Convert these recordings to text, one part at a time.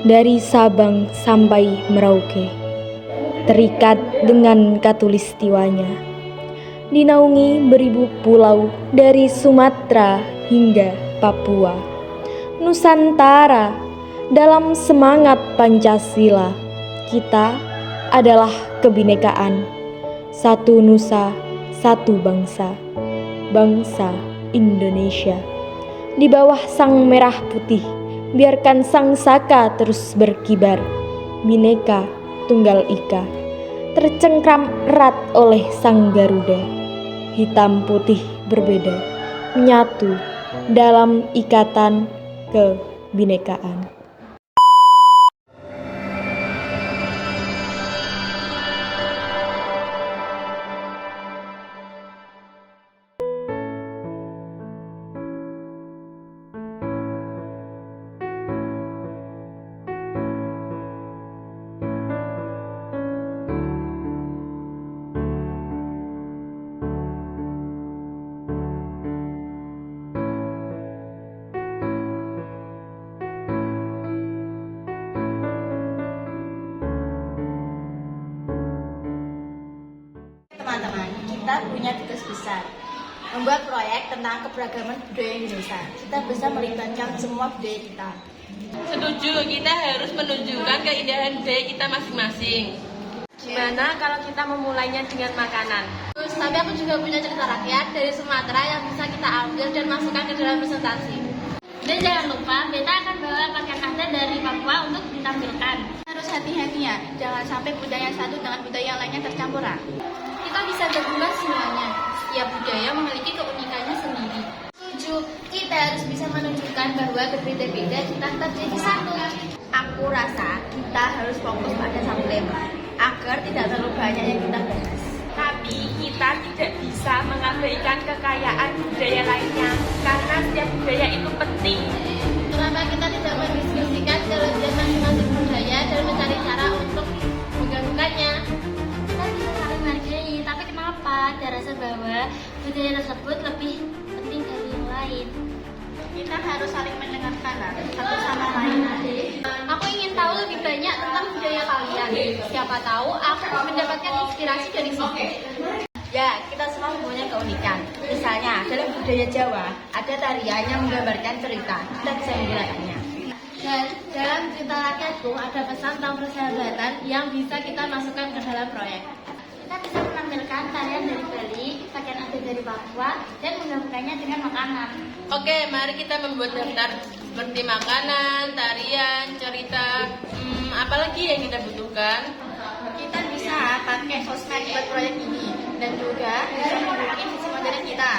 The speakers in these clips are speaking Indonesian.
dari Sabang sampai Merauke, terikat dengan katulistiwanya, dinaungi beribu pulau dari Sumatera hingga Papua. Nusantara dalam semangat Pancasila, kita adalah kebinekaan, satu nusa, satu bangsa, bangsa Indonesia. Di bawah sang merah putih, biarkan sang saka terus berkibar, Bhinneka Tunggal Ika, tercengkram erat oleh sang Garuda. Hitam putih berbeda, menyatu dalam ikatan kebinekaan. Teman-teman, kita punya tugas besar membuat proyek tentang keberagaman budaya Indonesia. Kita bisa melibatkan semua budaya kita. Setuju, kita harus menunjukkan keindahan budaya kita masing-masing. Gimana kalau kita memulainya dengan makanan? Terus, tapi aku juga punya cerita rakyat dari Sumatera yang bisa kita ambil dan masukkan ke dalam presentasi. Dan jangan lupa, beta akan bawa pakaian adat dari Papua untuk ditampilkan. Harus hati-hati ya, jangan sampai budaya satu dengan budaya lainnya tercampur. Kita bisa gabungkan semuanya. Setiap budaya memiliki keunikannya sendiri. Setuju, kita harus bisa menunjukkan bahwa berbeda-beda kita tetap jadi satu. Aku rasa kita harus fokus pada satu tema, agar tidak terlalu banyak yang kita bahas. Tapi kita tidak bisa mengabaikan kekayaan budaya lainnya, karena setiap budaya itu penting. Kenapa kita tidak mendiskusikan kelebihan masing-masing budaya dan mencari cara untuk menggabungkannya? Kita bisa saling menghargai, tapi kenapa ada rasa bahwa budaya tersebut lebih penting dari yang lain? Kita harus saling mendengarkan satu sama lain. Aku ingin tahu lebih banyak tentang budaya kalian. Siapa tahu aku mendapatkan inspirasi dari situ. Ya, kita semua mempunyai keunikan. Misalnya, dalam budaya Jawa, ada tarian yang menggambarkan cerita. Kita bisa menggerakannya. Dan dalam cerita rakyatku ada pesan tentang persahabatan yang bisa kita masukkan ke dalam proyek. Kita bisa menampilkan tarian dari Bali, pakaian adat dari Papua, dan menggabungkannya dengan makanan. Oke, mari kita membuat daftar seperti makanan, tarian, cerita, apalagi yang kita butuhkan. Kita bisa pakai sosmed buat proyek ini, dan juga bisa membuat visi modern kita.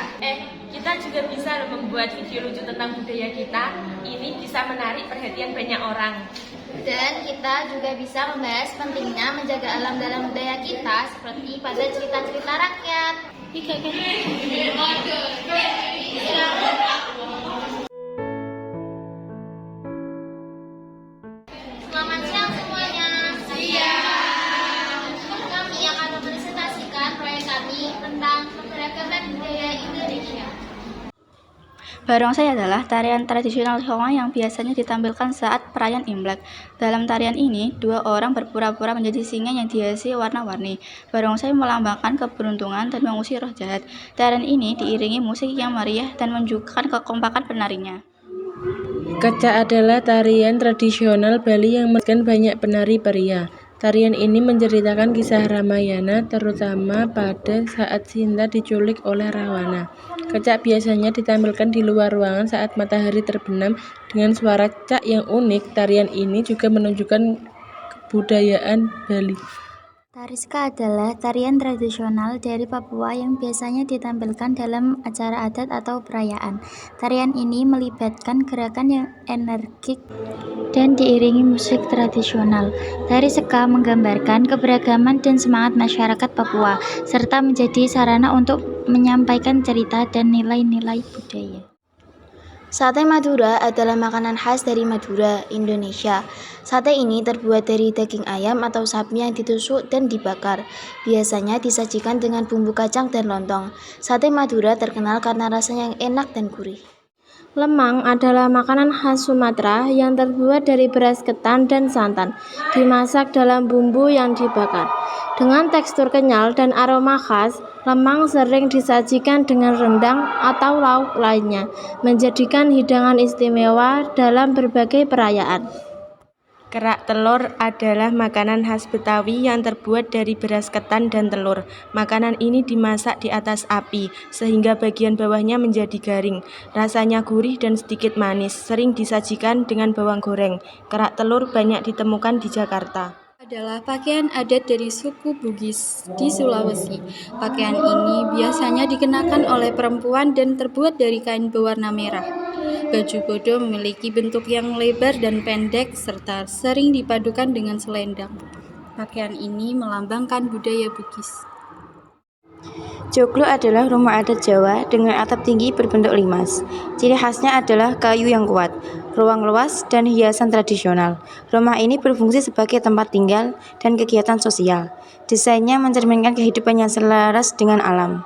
Kita juga bisa membuat video lucu tentang budaya kita. Ini bisa menarik perhatian banyak orang. Dan kita juga bisa membahas pentingnya menjaga alam dalam budaya kita, seperti pada cerita-cerita rakyat. Selamat siang semuanya. Siang. Kami akan mempresentasikan proyek kami tentang keberagaman budaya Indonesia. Barongsai adalah tarian tradisional Tionghoa yang biasanya ditampilkan saat perayaan Imlek. Dalam tarian ini, dua orang berpura-pura menjadi singa yang dihiasi warna-warni. Barongsai melambangkan keberuntungan dan mengusir roh jahat. Tarian ini diiringi musik yang meriah dan menunjukkan kekompakan penarinya. Kecak adalah tarian tradisional Bali yang melibatkan banyak penari pria. Tarian ini menceritakan kisah Ramayana, terutama pada saat Sinta diculik oleh Rawana. Kecak biasanya ditampilkan di luar ruangan saat matahari terbenam dengan suara cak yang unik. Tarian ini juga menunjukkan kebudayaan Bali. Tariska adalah tarian tradisional dari Papua yang biasanya ditampilkan dalam acara adat atau perayaan. Tarian ini melibatkan gerakan yang energik dan diiringi musik tradisional. Tariska menggambarkan keberagaman dan semangat masyarakat Papua, serta menjadi sarana untuk menyampaikan cerita dan nilai-nilai budaya. Sate Madura adalah makanan khas dari Madura, Indonesia. Sate ini terbuat dari daging ayam atau sapi yang ditusuk dan dibakar. Biasanya disajikan dengan bumbu kacang dan lontong. Sate Madura terkenal karena rasanya yang enak dan gurih. Lemang adalah makanan khas Sumatera yang terbuat dari beras ketan dan santan, dimasak dalam bumbu yang dibakar. Dengan tekstur kenyal dan aroma khas, lemang sering disajikan dengan rendang atau lauk lainnya, menjadikan hidangan istimewa dalam berbagai perayaan. Kerak telur adalah makanan khas Betawi yang terbuat dari beras ketan dan telur. Makanan ini dimasak di atas api, sehingga bagian bawahnya menjadi garing. Rasanya gurih dan sedikit manis, sering disajikan dengan bawang goreng. Kerak telur banyak ditemukan di Jakarta. Adalah pakaian adat dari suku Bugis di Sulawesi. Pakaian ini biasanya dikenakan oleh perempuan dan terbuat dari kain berwarna merah. Baju bodo memiliki bentuk yang lebar dan pendek serta sering dipadukan dengan selendang. Pakaian ini melambangkan budaya Bugis. Joglo adalah rumah adat Jawa dengan atap tinggi berbentuk limas. Ciri khasnya adalah kayu yang kuat, ruang luas, dan hiasan tradisional. Rumah ini berfungsi sebagai tempat tinggal dan kegiatan sosial. Desainnya mencerminkan kehidupan yang selaras dengan alam.